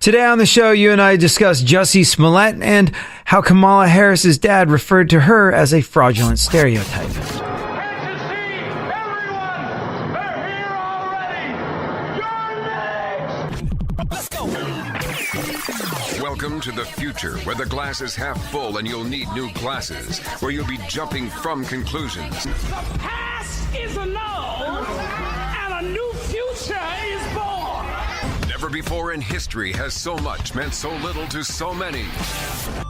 Today on the show, you and I discuss Jussie Smollett and how Kamala Harris's dad referred to her as a fraudulent stereotype. Welcome to the future, where the glass is half full and you'll need new glasses, where you'll be jumping from conclusions. The past is annulled, and a new future is born. Never before in history has so much meant so little to so many.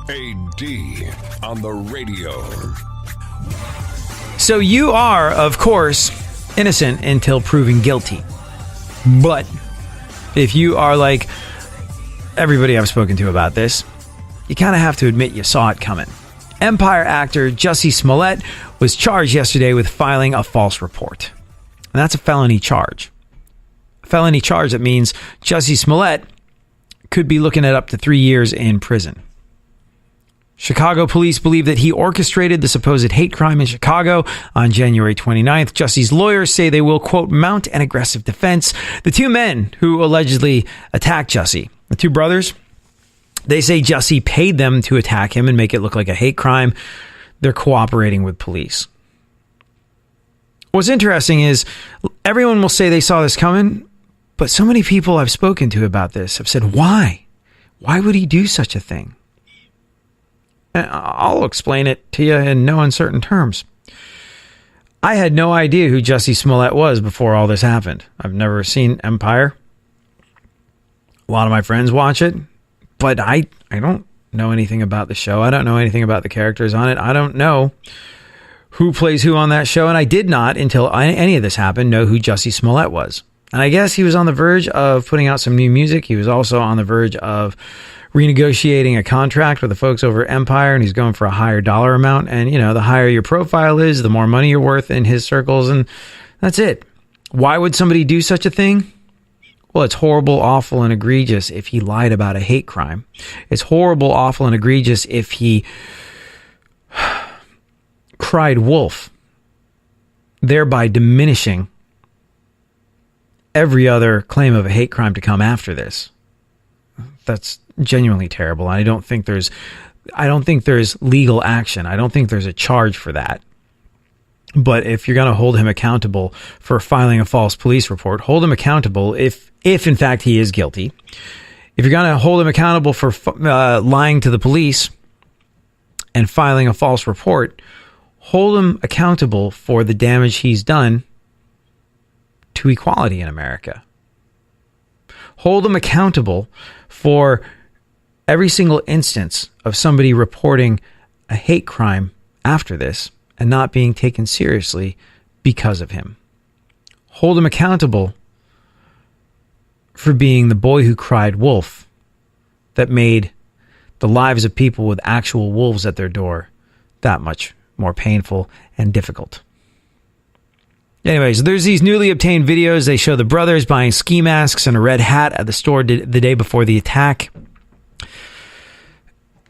AD on the radio. So you are, of course, innocent until proven guilty. But if you are like everybody I've spoken to about this, you kind of have to admit you saw it coming. Empire actor Jussie Smollett was charged yesterday with filing a false report. And that's a felony charge. A felony charge that means Jussie Smollett could be looking at up to 3 years in prison. Chicago police believe that he orchestrated the supposed hate crime in Chicago on January 29th. Jussie's lawyers say they will, quote, mount an aggressive defense. The two men who allegedly attacked Jussie, the two brothers, they say Jussie paid them to attack him and make it look like a hate crime. They're cooperating with police. What's interesting is everyone will say they saw this coming, but so many people I've spoken to about this have said, why? Why would he do such a thing? And I'll explain it to you in no uncertain terms. I had no idea who Jussie Smollett was before all this happened. I've never seen Empire. A lot of my friends watch it, but I don't know anything about the show. I don't know anything about the characters on it. I don't know who plays who on that show, and I did not, until any of this happened, know who Jussie Smollett was. And I guess he was on the verge of putting out some new music. He was also on the verge of renegotiating a contract with the folks over at Empire, and he's going for a higher dollar amount. And, you know, the higher your profile is, the more money you're worth in his circles, and that's it. Why would somebody do such a thing? Well, it's horrible, awful, and egregious if he lied about a hate crime. It's horrible, awful, and egregious if he cried wolf, thereby diminishing every other claim of a hate crime to come after this. That's genuinely terrible. I don't think there's legal action. I don't think there's a charge for that. But if you're going to hold him accountable for filing a false police report, hold him accountable if in fact he is guilty. If you're going to hold him accountable for lying to the police and filing a false report, hold him accountable for the damage he's done to equality in America. Hold him accountable for every single instance of somebody reporting a hate crime after this and not being taken seriously because of him. Hold him accountable for being the boy who cried wolf that made the lives of people with actual wolves at their door that much more painful and difficult. Anyways, there's these newly obtained videos. They show the brothers buying ski masks and a red hat at the store the day before the attack.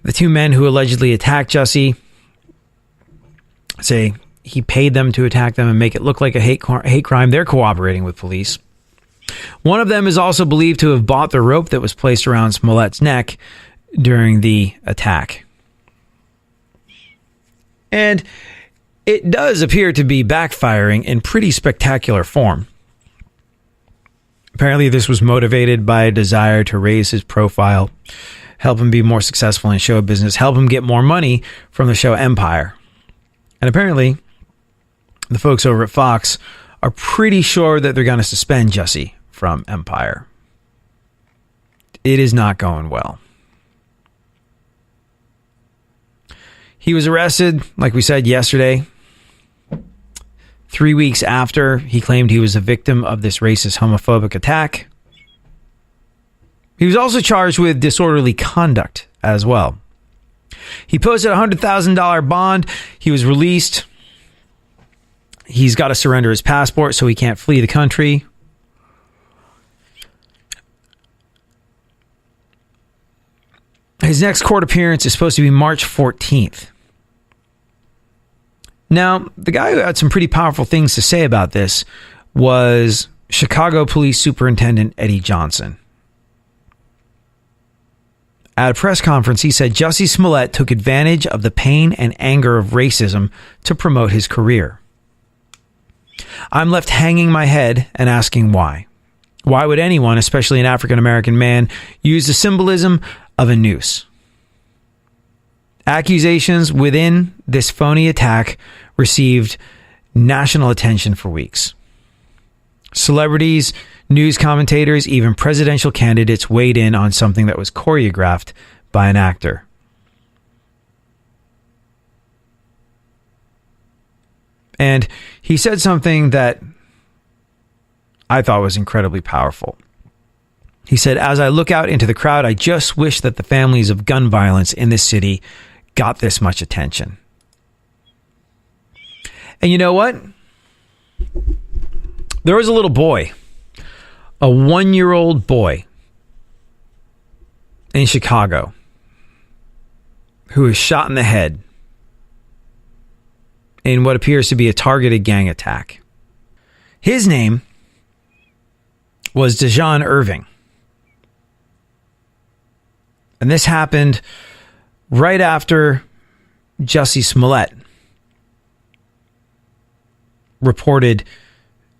The two men who allegedly attacked Jussie say he paid them to attack them and make it look like a hate crime. They're cooperating with police. One of them is also believed to have bought the rope that was placed around Smollett's neck during the attack. And it does appear to be backfiring in pretty spectacular form. Apparently, this was motivated by a desire to raise his profile, help him be more successful in show business, help him get more money from the show Empire. And apparently, the folks over at Fox are pretty sure that they're going to suspend Jussie from Empire. It is not going well. He was arrested, like we said yesterday, 3 weeks after he claimed he was a victim of this racist, homophobic attack. He was also charged with disorderly conduct as well. He posted a $100,000 bond. He was released. He's got to surrender his passport so he can't flee the country. His next court appearance is supposed to be March 14th. Now, the guy who had some pretty powerful things to say about this was Chicago Police Superintendent Eddie Johnson. At a press conference, he said Jussie Smollett took advantage of the pain and anger of racism to promote his career. I'm left hanging my head and asking why. Why would anyone, especially an African-American man, use the symbolism of a noose? Accusations within this phony attack received national attention for weeks. Celebrities, news commentators, even presidential candidates weighed in on something that was choreographed by an actor. And he said something that I thought was incredibly powerful. He said, as I look out into the crowd, I just wish that the families of gun violence in this city got this much attention. And you know what? There was a little boy, a 1-year-old boy in Chicago who was shot in the head in what appears to be a targeted gang attack. His name was Dejon Irving. And this happened right after Jussie Smollett reported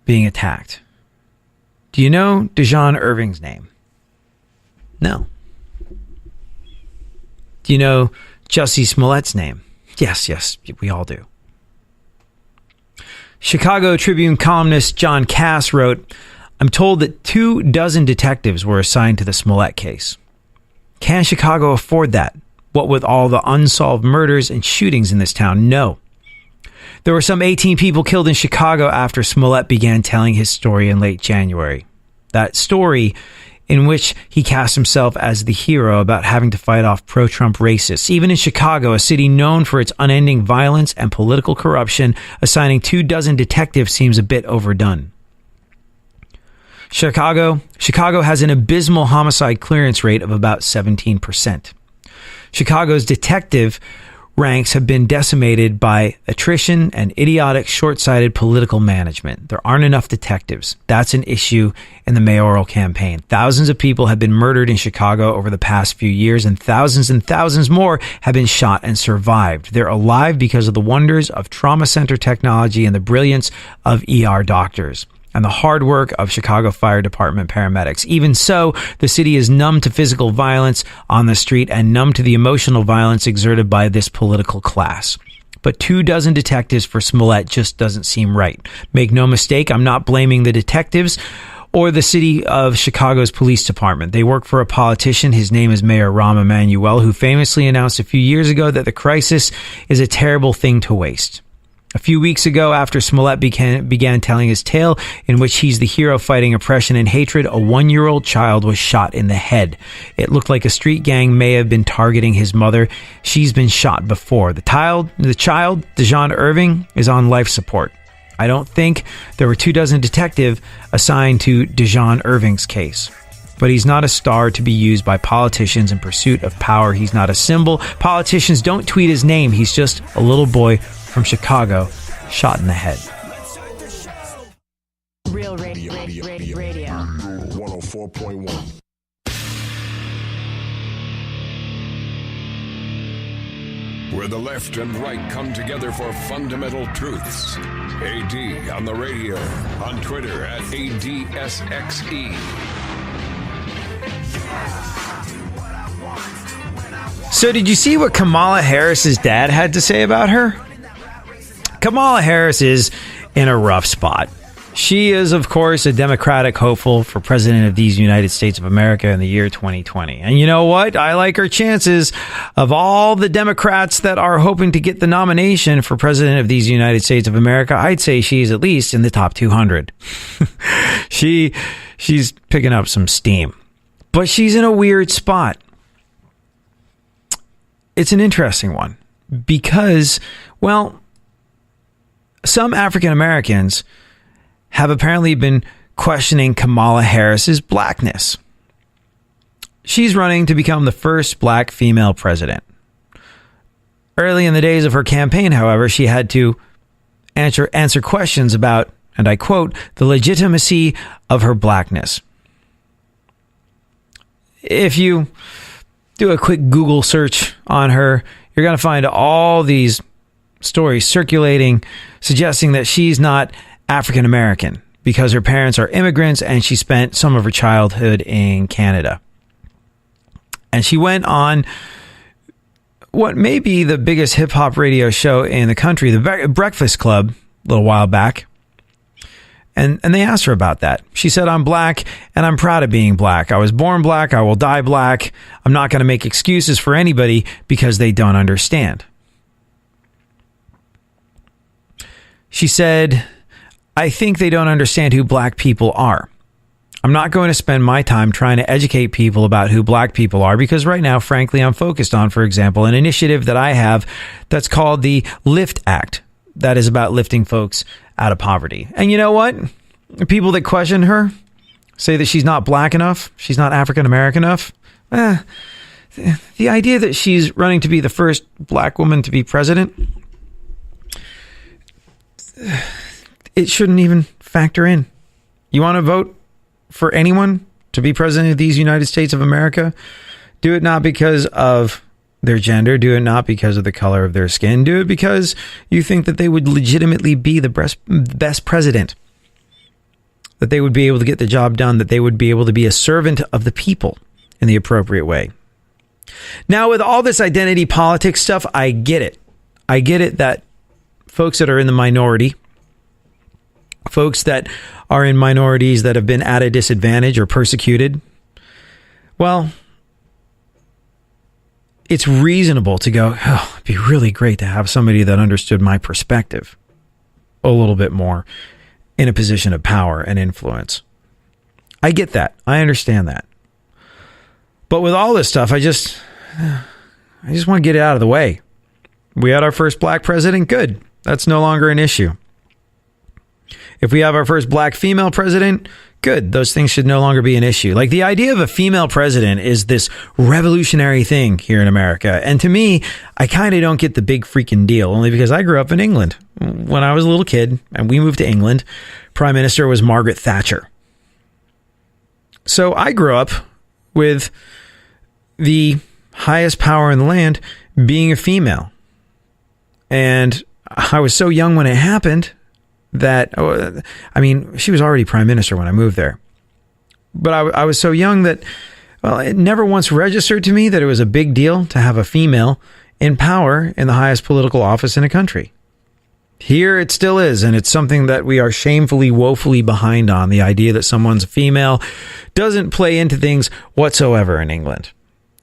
being attacked. Do you know Dejon Irving's name? No. Do you know Jussie Smollett's name? Yes, we all do. Chicago Tribune columnist John Cass wrote, I'm told that 24 detectives were assigned to the Smollett case. Can Chicago afford that? What with all the unsolved murders and shootings in this town? No. There were some 18 people killed in Chicago after Smollett began telling his story in late January. That story in which he cast himself as the hero about having to fight off pro-Trump racists. Even in Chicago, a city known for its unending violence and political corruption, assigning 24 detectives seems a bit overdone. Chicago has an abysmal homicide clearance rate of about 17%. Chicago's detective ranks have been decimated by attrition and idiotic, short-sighted political management. There aren't enough detectives. That's an issue in the mayoral campaign. Thousands of people have been murdered in Chicago over the past few years, and thousands more have been shot and survived. They're alive because of the wonders of trauma center technology and the brilliance of ER doctors and the hard work of Chicago Fire Department paramedics. Even so, the city is numb to physical violence on the street and numb to the emotional violence exerted by this political class. But 24 detectives for Smollett just doesn't seem right. Make no mistake, I'm not blaming the detectives or the city of Chicago's police department. They work for a politician. His name is Mayor Rahm Emanuel, who famously announced a few years ago that the crisis is a terrible thing to waste. A few weeks ago, after Smollett began telling his tale, in which he's the hero fighting oppression and hatred, a 1-year-old child was shot in the head. It looked like a street gang may have been targeting his mother. She's been shot before. The child, Dejon Irving, is on life support. I don't think there were 24 detectives assigned to Dejon Irving's case. But he's not a star to be used by politicians in pursuit of power. He's not a symbol. Politicians don't tweet his name. He's just a little boy from Chicago shot in the head. Real radio. 104.1. Where the left and right come together for fundamental truths. AD on the radio, on Twitter at ADSXE. So did you see what Kamala Harris's dad had to say about her? Kamala Harris is in a rough spot. She is, of course, a Democratic hopeful for president of these United States of America in the year 2020. And you know what? I like her chances. Of all the Democrats that are hoping to get the nomination for president of these United States of America, I'd say she's at least in the top 200. She's picking up some steam. But she's in a weird spot. It's an interesting one because, well, some African Americans have apparently been questioning Kamala Harris's blackness. She's running to become the first black female president. Early in the days of her campaign, however, she had to answer questions about, and I quote, the legitimacy of her blackness. If you do a quick Google search on her, you're going to find all these stories circulating suggesting that she's not African American because her parents are immigrants and she spent some of her childhood in Canada. And she went on what may be the biggest hip hop radio show in the country, the Breakfast Club, a little while back. And they asked her about that. She said, "I'm black and I'm proud of being black. I was born black. I will die black. I'm not going to make excuses for anybody because they don't understand." She said, "I think they don't understand who black people are. I'm not going to spend my time trying to educate people about who black people are because right now, frankly, I'm focused on, for example, an initiative that I have that's called the Lift Act. That is about lifting folks out of poverty." And you know what? People that question her say that she's not black enough, she's not African American enough. The idea that she's running to be the first black woman to be president, it shouldn't even factor in. You want to vote for anyone to be president of these United States of America? Do it not because of their gender. Do it not because of the color of their skin. Do it because you think that they would legitimately be the best president, that they would be able to get the job done, that they would be able to be a servant of the people in the appropriate way. Now, with all this identity politics stuff, I get it. I get it that folks that are in the minority, folks that are in minorities that have been at a disadvantage or persecuted, well, it's reasonable to go, "Oh, it'd be really great to have somebody that understood my perspective a little bit more in a position of power and influence." I get that. I understand that. But with all this stuff, I just want to get it out of the way. We had our first black president. Good. That's no longer an issue. If we have our first black female president, good. Those things should no longer be an issue. Like, the idea of a female president is this revolutionary thing here in America. And to me, I kind of don't get the big freaking deal, only because I grew up in England. When I was a little kid and we moved to England, Prime Minister was Margaret Thatcher. So I grew up with the highest power in the land being a female. And I was so young when it happened that, she was already prime minister when I moved there. But I was so young that, well, it never once registered to me that it was a big deal to have a female in power in the highest political office in a country. Here it still is, and it's something that we are shamefully, woefully behind on. The idea that someone's a female doesn't play into things whatsoever in England.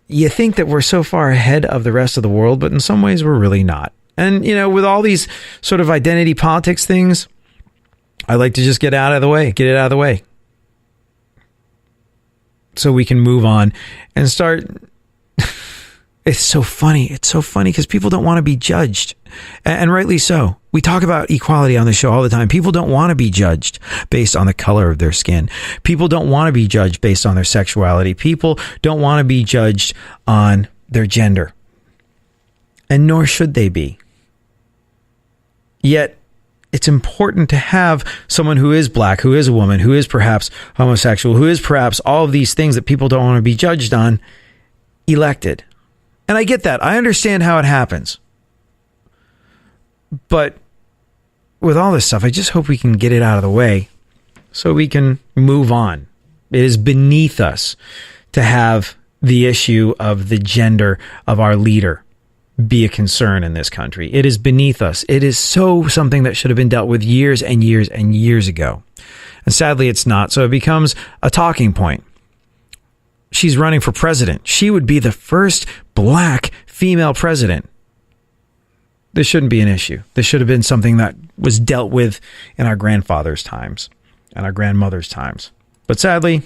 You think that we're so far ahead of the rest of the world, but in some ways we're really not. And, with all these sort of identity politics things, I like to just get it out of the way, so we can move on and start. It's so funny because people don't want to be judged, and rightly so. We talk about equality on the show all the time. People don't want to be judged based on the color of their skin. People don't want to be judged based on their sexuality. People don't want to be judged on their gender, and nor should they be. Yet, it's important to have someone who is black, who is a woman, who is perhaps homosexual, who is perhaps all of these things that people don't want to be judged on, elected. And I get that. I understand how it happens. But with all this stuff, I just hope we can get it out of the way so we can move on. It is beneath us to have the issue of the gender of our leader be a concern in this country. It is beneath us. It is something that should have been dealt with years and years and years ago. And sadly, it's not. So it becomes a talking point. She's running for president. She would be the first black female president. This shouldn't be an issue. This should have been something that was dealt with in our grandfather's times and our grandmother's times. But sadly,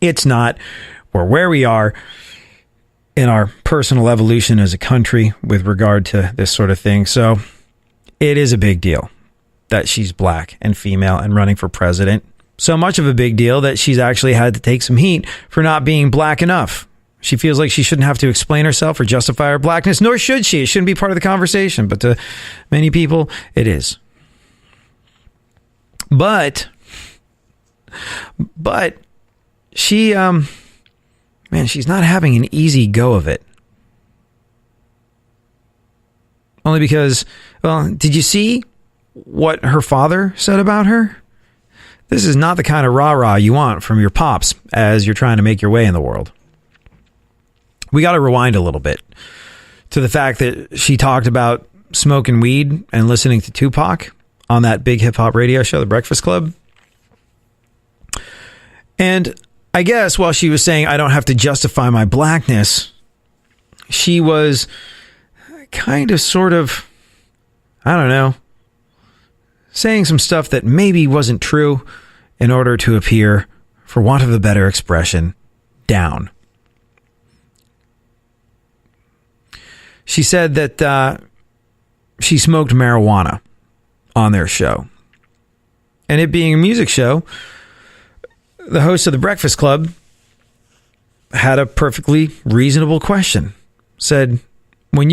it's not. We're where we are in our personal evolution as a country with regard to this sort of thing. So it is a big deal that she's black and female and running for president. So much of a big deal that she's actually had to take some heat for not being black enough. She feels like she shouldn't have to explain herself or justify her blackness, nor should she. It shouldn't be part of the conversation. But to many people, it is. But she man, she's not having an easy go of it. Only because, well, did you see what her father said about her? This is not the kind of rah-rah you want from your pops as you're trying to make your way in the world. We got to rewind a little bit to the fact that she talked about smoking weed and listening to Tupac on that big hip-hop radio show, The Breakfast Club. And I guess while she was saying, I don't have to justify my blackness, she was kind of sort of, I don't know, saying some stuff that maybe wasn't true in order to appear, for want of a better expression, down. She said that she smoked marijuana on their show. And it being a music show, the host of The Breakfast Club had a perfectly reasonable question. Said, what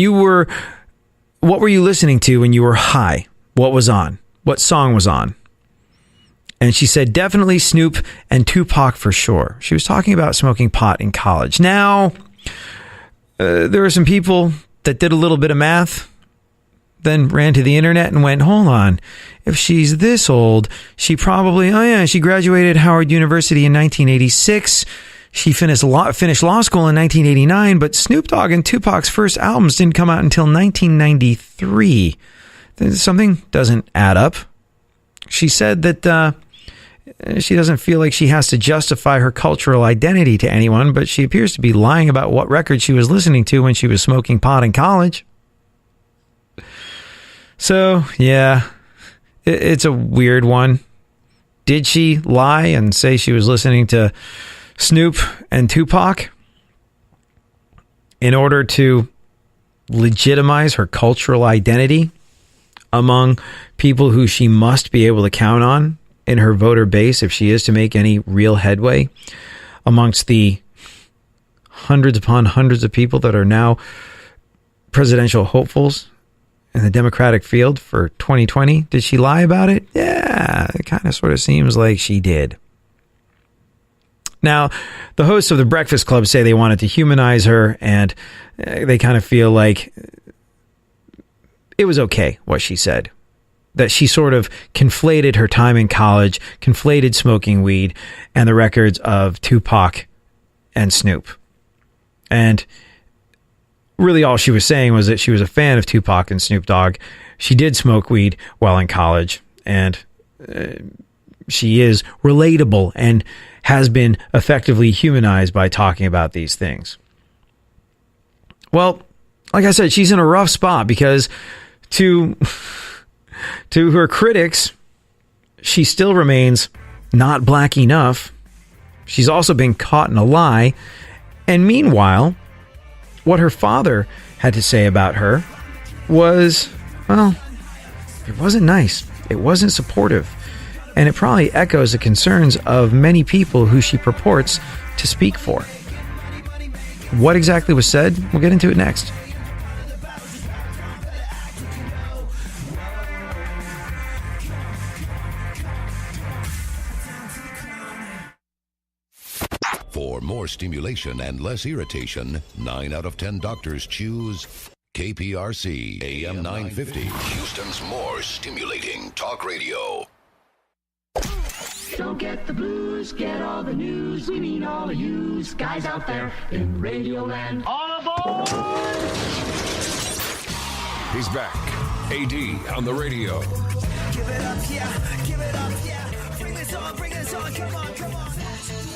were you listening to when you were high? What was on? What song was on? And she said, definitely Snoop and Tupac for sure. She was talking about smoking pot in college. Now, there were some people that did a little bit of math, then ran to the internet and went, hold on, if she's this old, she probably, she graduated Howard University in 1986. She finished law school in 1989, but Snoop Dogg and Tupac's first albums didn't come out until 1993. Something doesn't add up. She said that she doesn't feel like she has to justify her cultural identity to anyone, but she appears to be lying about what record she was listening to when she was smoking pot in college. So, yeah, it's a weird one. Did she lie and say she was listening to Snoop and Tupac in order to legitimize her cultural identity among people who she must be able to count on in her voter base if she is to make any real headway amongst the hundreds upon hundreds of people that are now presidential hopefuls in the Democratic field for 2020? Did she lie about it? Yeah, it kind of sort of seems like she did. Now, the hosts of The Breakfast Club say they wanted to humanize her, and they kind of feel like it was okay what she said. That she sort of conflated her time in college, conflated smoking weed, and the records of Tupac and Snoop. And really all she was saying was that she was a fan of Tupac and Snoop Dogg. She did smoke weed while in college, and she is relatable and has been effectively humanized by talking about these things. Well, like I said, she's in a rough spot because to her critics, she still remains not black enough. She's also been caught in a lie. And meanwhile, what her father had to say about her was, well, it wasn't nice. It wasn't supportive. And it probably echoes the concerns of many people who she purports to speak for. What exactly was said? We'll get into it next. For more stimulation and less irritation, 9 out of 10 doctors choose KPRC AM 950. Houston's more stimulating talk radio. Don't get the blues, get all the news. We mean all of you guys out there in Radio Land. All aboard! He's back. AD on the radio. Give it up, yeah. Give it up, yeah. Bring this on, come on, come on.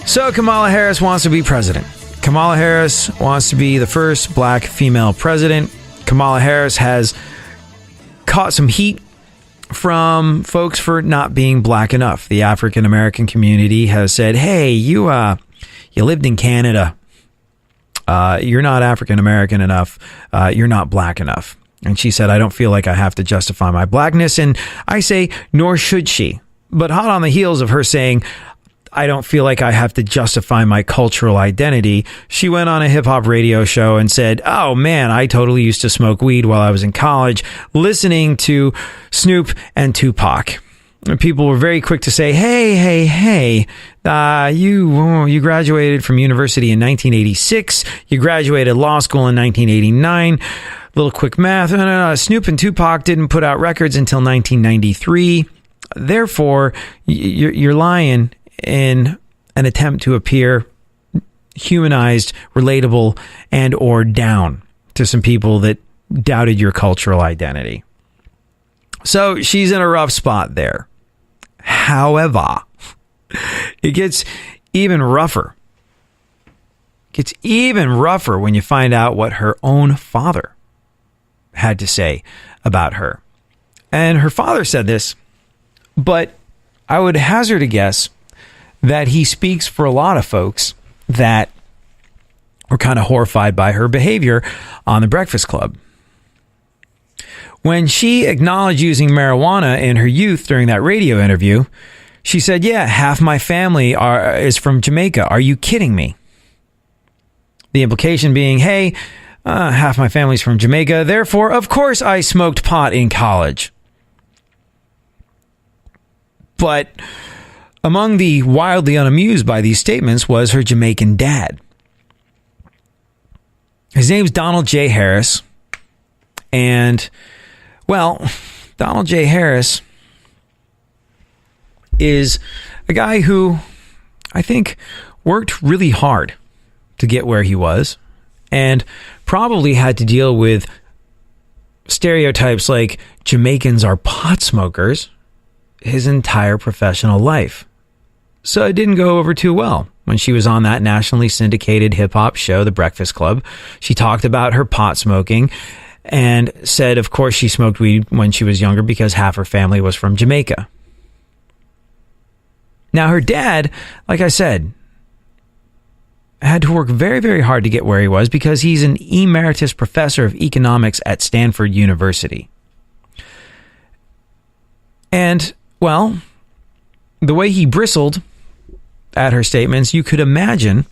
So Kamala Harris wants to be president. Kamala Harris wants to be the first black female president. Kamala Harris has caught some heat from folks for not being black enough. The African American community has said, hey, you lived in Canada. You're not African American enough. You're not black enough. And she said, I don't feel like I have to justify my blackness. And I say, nor should she. But hot on the heels of her saying, I don't feel like I have to justify my cultural identity, she went on a hip-hop radio show and said, oh man, I totally used to smoke weed while I was in college, listening to Snoop and Tupac. people were very quick to say, hey, you graduated from university in 1986. You graduated law school in 1989. Little quick math. No. Snoop and Tupac didn't put out records until 1993. Therefore, you're lying in an attempt to appear humanized, relatable, and or down to some people that doubted your cultural identity. So she's in a rough spot there. However, it gets even rougher. It gets even rougher when you find out what her own father had to say about her. And her father said this, but I would hazard a guess that he speaks for a lot of folks that were kind of horrified by her behavior on The Breakfast Club. When she acknowledged using marijuana in her youth during that radio interview, she said, yeah, half my family is from Jamaica. Are you kidding me? The implication being, hey, half my family's from Jamaica. Therefore, of course, I smoked pot in college. But among the wildly unamused by these statements was her Jamaican dad. His name's Donald J. Harris. And, well, Donald J. Harris is a guy who I think worked really hard to get where he was and probably had to deal with stereotypes like Jamaicans are pot smokers his entire professional life. So it didn't go over too well. When she was on that nationally syndicated hip-hop show, The Breakfast Club, she talked about her pot smoking and said, of course, she smoked weed when she was younger because half her family was from Jamaica. Now, her dad, like I said, had to work very, very hard to get where he was because he's an emeritus professor of economics at Stanford University. And, well, the way he bristled at her statements, you could imagine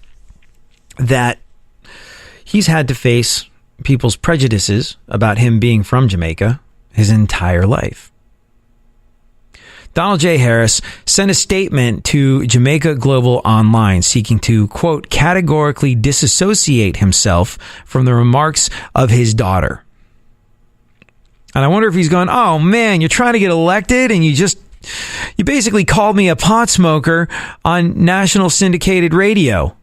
that he's had to face people's prejudices about him being from Jamaica his entire life. Donald J. Harris sent a statement to Jamaica Global Online seeking to, quote, categorically disassociate himself from the remarks of his daughter. And I wonder if he's going, oh man, you're trying to get elected and you basically called me a pot smoker on national syndicated radio.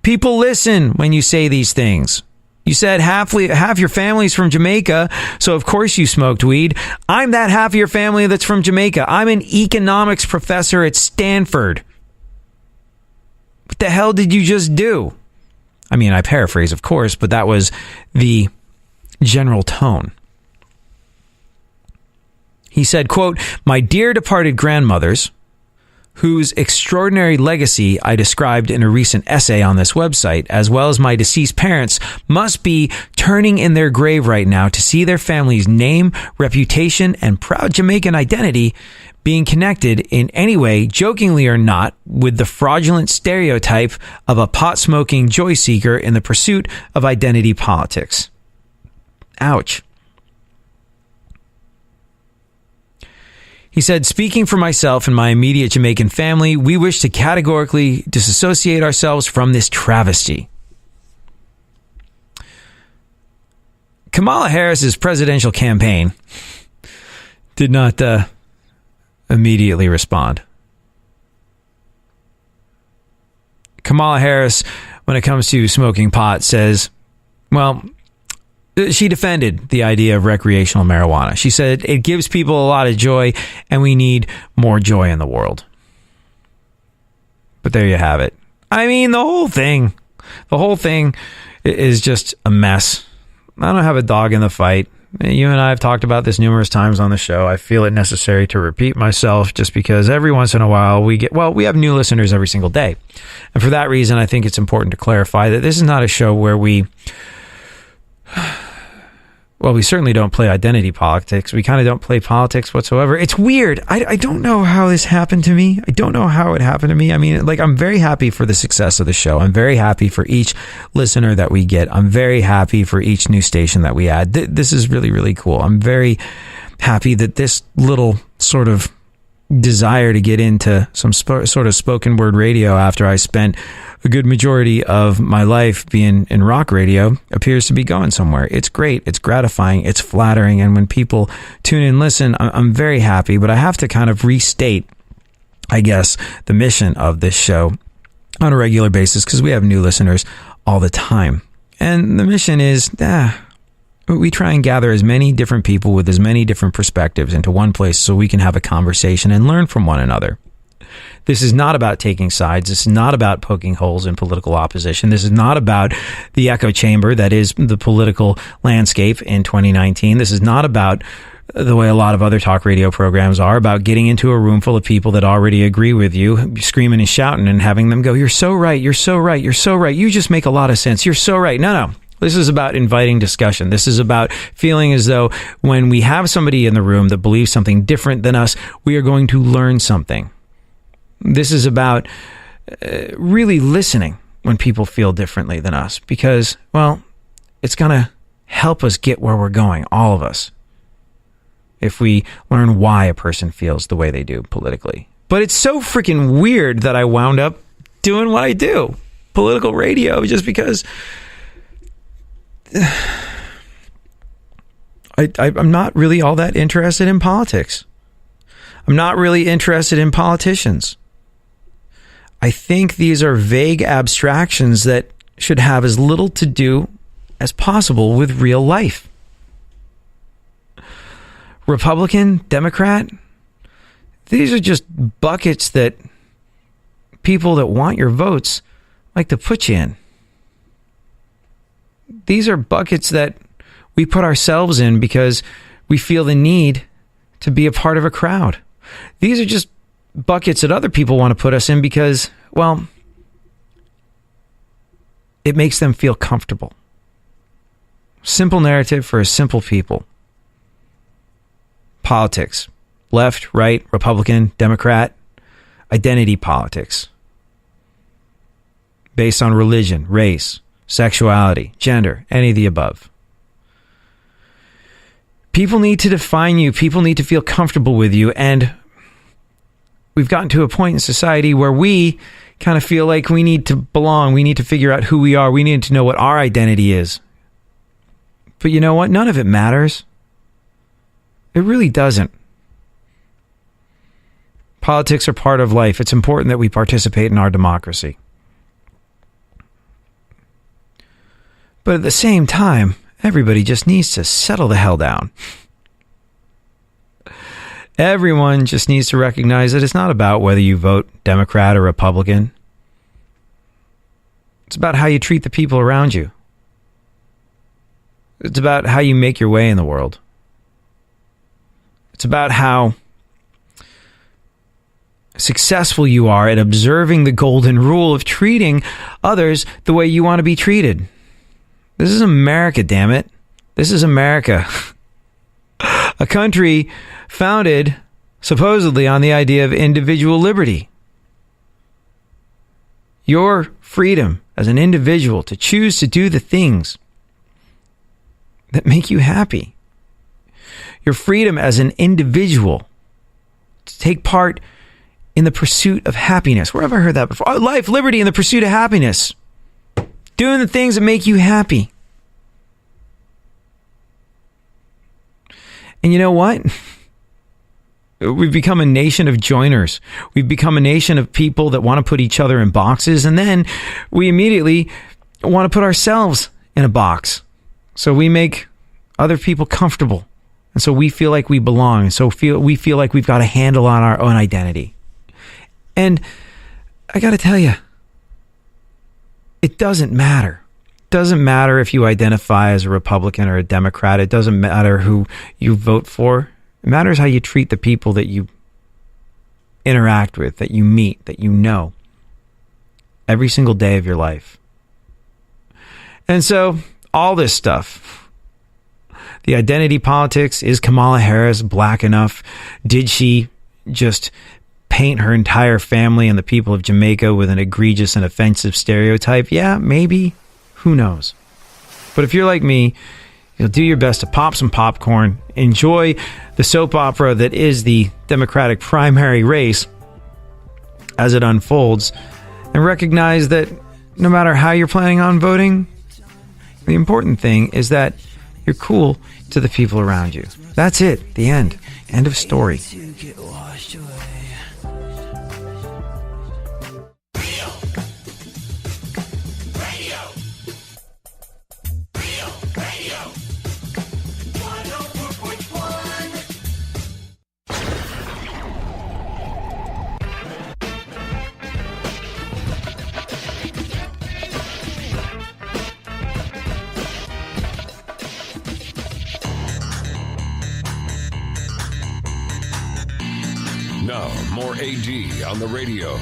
People listen when you say these things. You said half your family's from Jamaica, so of course you smoked weed. I'm that half of your family that's from Jamaica. I'm an economics professor at Stanford. What the hell did you just do? I mean, I paraphrase, of course, but that was the general tone. He said, quote, my dear departed grandmothers, whose extraordinary legacy I described in a recent essay on this website, as well as my deceased parents, must be turning in their grave right now to see their family's name, reputation, and proud Jamaican identity being connected in any way, jokingly or not, with the fraudulent stereotype of a pot-smoking joy seeker in the pursuit of identity politics. Ouch. He said, speaking for myself and my immediate Jamaican family, we wish to categorically disassociate ourselves from this travesty. Kamala Harris's presidential campaign did not immediately respond. Kamala Harris, when it comes to smoking pot, says, well, she defended the idea of recreational marijuana. She said it gives people a lot of joy and we need more joy in the world. But there you have it. I mean, the whole thing is just a mess. I don't have a dog in the fight. You and I have talked about this numerous times on the show. I feel it necessary to repeat myself just because every once in a while we have new listeners every single day. And for that reason, I think it's important to clarify that this is not a show where we certainly don't play identity politics. We kind of don't play politics whatsoever. It's weird. I don't know how this happened to me. I don't know how it happened to me. I mean, I'm very happy for the success of the show. I'm very happy for each listener that we get. I'm very happy for each new station that we add. This is really, really cool. I'm very happy that this little sort of desire to get into some sort of spoken word radio after I spent a good majority of my life being in rock radio appears to be going somewhere. It's great. It's gratifying. It's flattering. And when people tune in and listen, I'm very happy. But I have to kind of restate, I guess, the mission of this show on a regular basis because we have new listeners all the time. And the mission is, we try and gather as many different people with as many different perspectives into one place so we can have a conversation and learn from one another. This is not about taking sides. This is not about poking holes in political opposition. This is not about the echo chamber that is the political landscape in 2019. This is not about the way a lot of other talk radio programs are, about getting into a room full of people that already agree with you, screaming and shouting and having them go, "You're so right, you're so right, you're so right. You just make a lot of sense. You're so right." No. This is about inviting discussion. This is about feeling as though when we have somebody in the room that believes something different than us, we are going to learn something. This is about really listening when people feel differently than us because, well, it's going to help us get where we're going, all of us, if we learn why a person feels the way they do politically. But it's so freaking weird that I wound up doing what I do, political radio, just because I'm not really all that interested in politics. I'm not really interested in politicians. I think these are vague abstractions that should have as little to do as possible with real life. Republican, Democrat, these are just buckets that people that want your votes like to put you in. These are buckets that we put ourselves in because we feel the need to be a part of a crowd. These are just buckets that other people want to put us in because, well, it makes them feel comfortable. Simple narrative for a simple people. Politics. Left, right, Republican, Democrat. Identity politics. Based on religion, race, sexuality, gender, any of the above. People need to define you. People need to feel comfortable with you. And we've gotten to a point in society where we kind of feel like we need to belong. We need to figure out who we are. We need to know what our identity is. But you know what? None of it matters. It really doesn't. Politics are part of life. It's important that we participate in our democracy. But at the same time, everybody just needs to settle the hell down. Everyone just needs to recognize that it's not about whether you vote Democrat or Republican. It's about how you treat the people around you. It's about how you make your way in the world. It's about how successful you are at observing the golden rule of treating others the way you want to be treated. This is America, damn it. This is America. A country founded supposedly on the idea of individual liberty. Your freedom as an individual to choose to do the things that make you happy. Your freedom as an individual to take part in the pursuit of happiness. Where have I heard that before? Oh, life, liberty, and the pursuit of happiness. Doing the things that make you happy. And you know what? We've become a nation of joiners. We've become a nation of people that want to put each other in boxes, and then we immediately want to put ourselves in a box. So we make other people comfortable. And so we feel like we belong. And so we feel like we've got a handle on our own identity. And I got to tell you, it doesn't matter. It doesn't matter if you identify as a Republican or a Democrat. It doesn't matter who you vote for. It matters how you treat the people that you interact with, that you meet, that you know every single day of your life. And so all this stuff, the identity politics, is Kamala Harris black enough? Did she just paint her entire family and the people of Jamaica with an egregious and offensive stereotype? Yeah, maybe. Who knows? But if you're like me, You'll do your best to pop some popcorn, enjoy the soap opera that is the Democratic primary race as it unfolds, and recognize that no matter how you're planning on voting, the important thing is that you're cool to the people around you. That's it. The end. End of story. Now, more AD on the radio.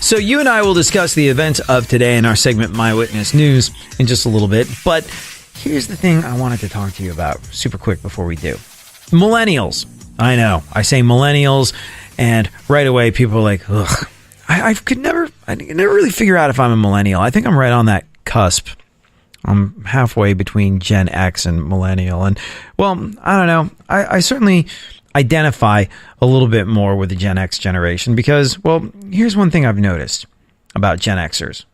So you and I will discuss the events of today in our segment My Witness News in just a little bit. But here's the thing I wanted to talk to you about super quick before we do. Millennials. I know. I say millennials, and right away people are like, ugh. I could never really figure out if I'm a millennial. I think I'm right on that cusp. I'm halfway between Gen X and millennial. And, well, I don't know. I certainly identify a little bit more with the Gen X generation because, well, here's one thing I've noticed about Gen Xers.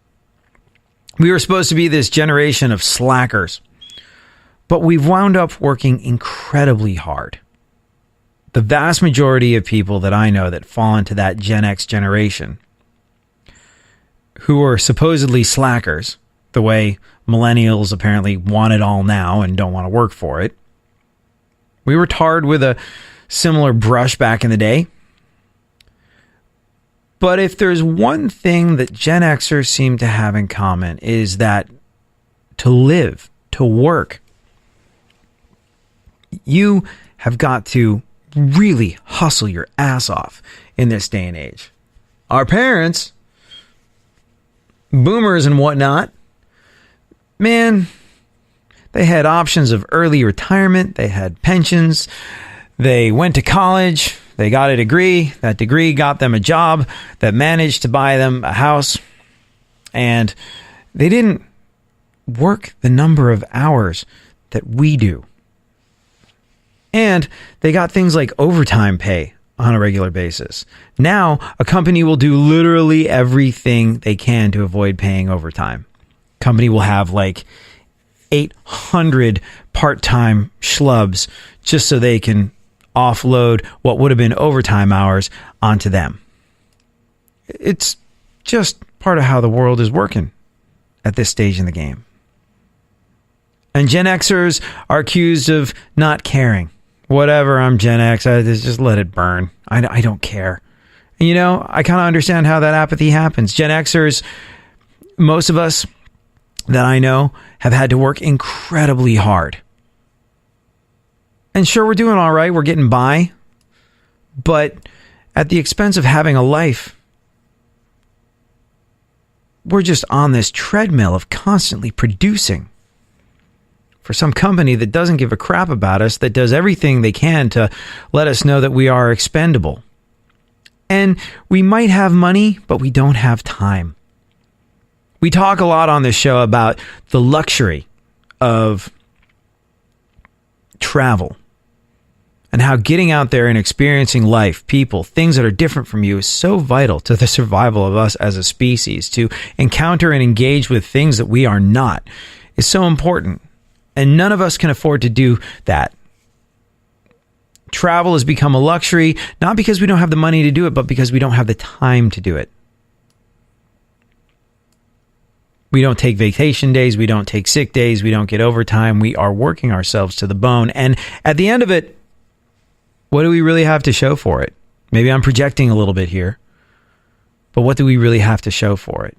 We were supposed to be this generation of slackers, but we've wound up working incredibly hard. The vast majority of people that I know that fall into that Gen X generation who are supposedly slackers, the way millennials apparently want it all now and don't want to work for it. We were tarred with a similar brush back in the day. But if there's one thing that Gen Xers seem to have in common is that to live, to work, you have got to really hustle your ass off in this day and age. Our parents, boomers and whatnot, man, they had options of early retirement. They had pensions. They went to college. They got a degree. That degree got them a job that managed to buy them a house. And they didn't work the number of hours that we do. And they got things like overtime pay on a regular basis. Now, a company will do literally everything they can to avoid paying overtime. Company will have like 800 part-time schlubs just so they can offload what would have been overtime hours onto them. It's just part of how the world is working at this stage in the game. And Gen Xers are accused of not caring. Whatever, I'm Gen X, just let it burn. I don't care. And you know, I kind of understand how that apathy happens. Gen Xers, most of us that I know have had to work incredibly hard. And sure, we're doing all right. We're getting by. But at the expense of having a life, we're just on this treadmill of constantly producing for some company that doesn't give a crap about us, that does everything they can to let us know that we are expendable. And we might have money, but we don't have time. We talk a lot on this show about the luxury of travel and how getting out there and experiencing life, people, things that are different from you is so vital to the survival of us as a species. To encounter and engage with things that we are not is so important. And none of us can afford to do that. Travel has become a luxury, not because we don't have the money to do it, but because we don't have the time to do it. We don't take vacation days. We don't take sick days. We don't get overtime. We are working ourselves to the bone. And at the end of it, what do we really have to show for it? Maybe I'm projecting a little bit here, but what do we really have to show for it?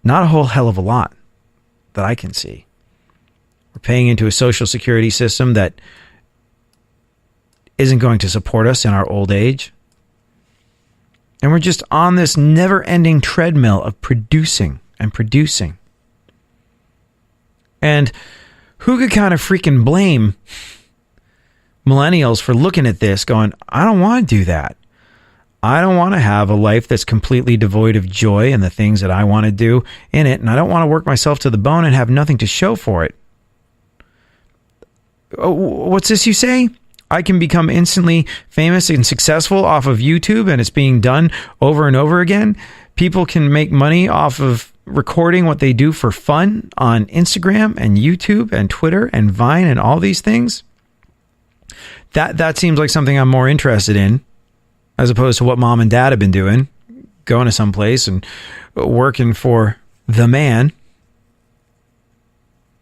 Not a whole hell of a lot that I can see. We're paying into a social security system that isn't going to support us in our old age. And we're just on this never-ending treadmill of producing and producing. And who could kind of freaking blame millennials for looking at this going, I don't want to do that. I don't want to have a life that's completely devoid of joy and the things that I want to do in it. And I don't want to work myself to the bone and have nothing to show for it. Oh, what's this you say? I can become instantly famous and successful off of YouTube, and it's being done over and over again. People can make money off of recording what they do for fun on Instagram and YouTube and Twitter and Vine and all these things. That seems like something I'm more interested in, as opposed to what mom and dad have been doing, going to some place and working for the man,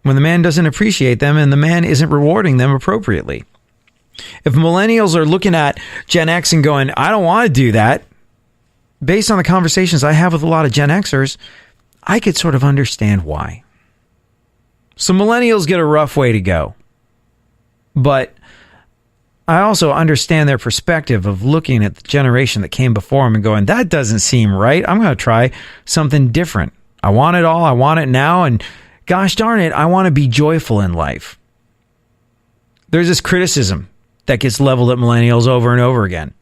when the man doesn't appreciate them and the man isn't rewarding them appropriately. If millennials are looking at Gen X and going, I don't want to do that, based on the conversations I have with a lot of Gen Xers, I could sort of understand why. So millennials get a rough way to go. But I also understand their perspective of looking at the generation that came before them and going, that doesn't seem right. I'm going to try something different. I want it all. I want it now. And gosh darn it, I want to be joyful in life. There's this criticism that gets leveled at millennials over and over again.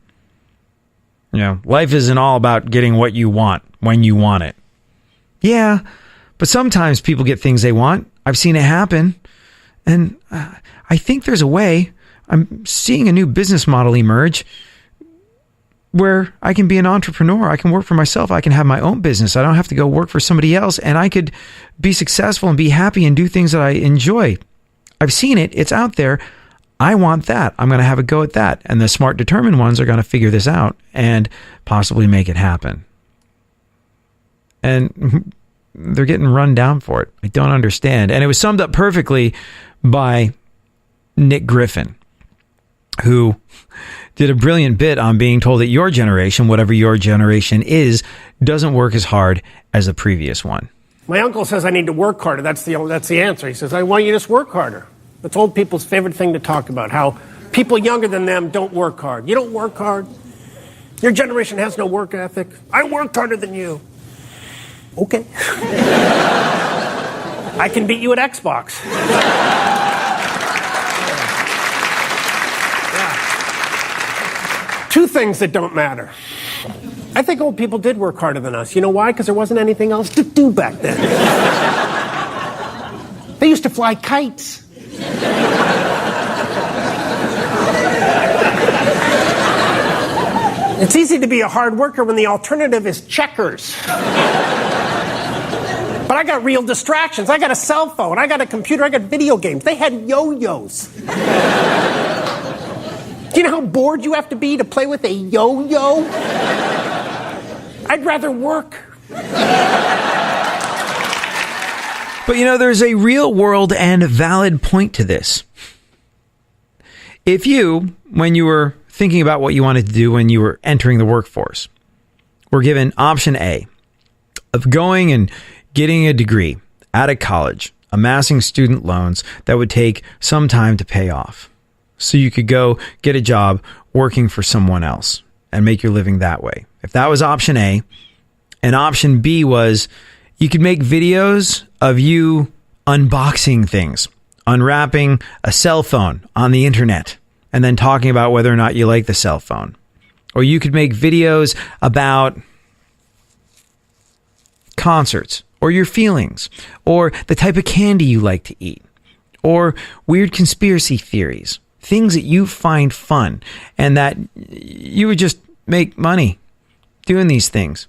You know, life isn't all about getting what you want when you want it. Yeah, but sometimes people get things they want. I've seen it happen. And I think there's a way. I'm seeing a new business model emerge where I can be an entrepreneur. I can work for myself. I can have my own business. I don't have to go work for somebody else. And I could be successful and be happy and do things that I enjoy. I've seen it. It's out there. I want that. I'm going to have a go at that. And the smart, determined ones are going to figure this out and possibly make it happen. And they're getting run down for it. I don't understand. And it was summed up perfectly by Nick Griffin, who did a brilliant bit on being told that your generation, whatever your generation is, doesn't work as hard as the previous one. My uncle says I need to work harder. That's the answer. He says, I want you to just work harder. That's old people's favorite thing to talk about, how people younger than them don't work hard. You don't work hard. Your generation has no work ethic. I worked harder than you. Okay. I can beat you at Xbox. Yeah. Two things that don't matter. I think old people did work harder than us. You know why? Because there wasn't anything else to do back then. They used to fly kites. It's easy to be a hard worker when the alternative is checkers. But I got real distractions. I got a cell phone. I got a computer. I got video games. They had yo-yos. Do you know how bored you have to be to play with a yo-yo? I'd rather work. But you know, there's a real world and valid point to this. If you, when you were thinking about what you wanted to do when you were entering the workforce, were given option A of going and getting a degree out of college, amassing student loans that would take some time to pay off, so you could go get a job working for someone else and make your living that way. If that was option A, and option B was you could make videos of you unboxing things, unwrapping a cell phone on the internet, and then talking about whether or not you like the cell phone. Or you could make videos about concerts, or your feelings, or the type of candy you like to eat, or weird conspiracy theories, things that you find fun, and that you would just make money doing these things.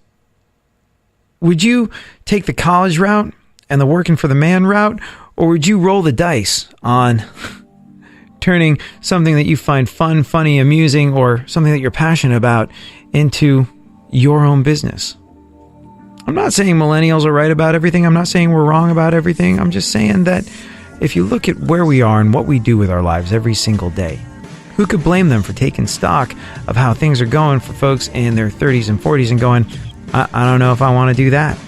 Would you take the college route and the working for the man route, or would you roll the dice on turning something that you find fun, funny, amusing, or something that you're passionate about into your own business? I'm not saying millennials are right about everything. I'm not saying we're wrong about everything. I'm just saying that if you look at where we are and what we do with our lives every single day, who could blame them for taking stock of how things are going for folks in their 30s and 40s and going, I don't know if I want to do that.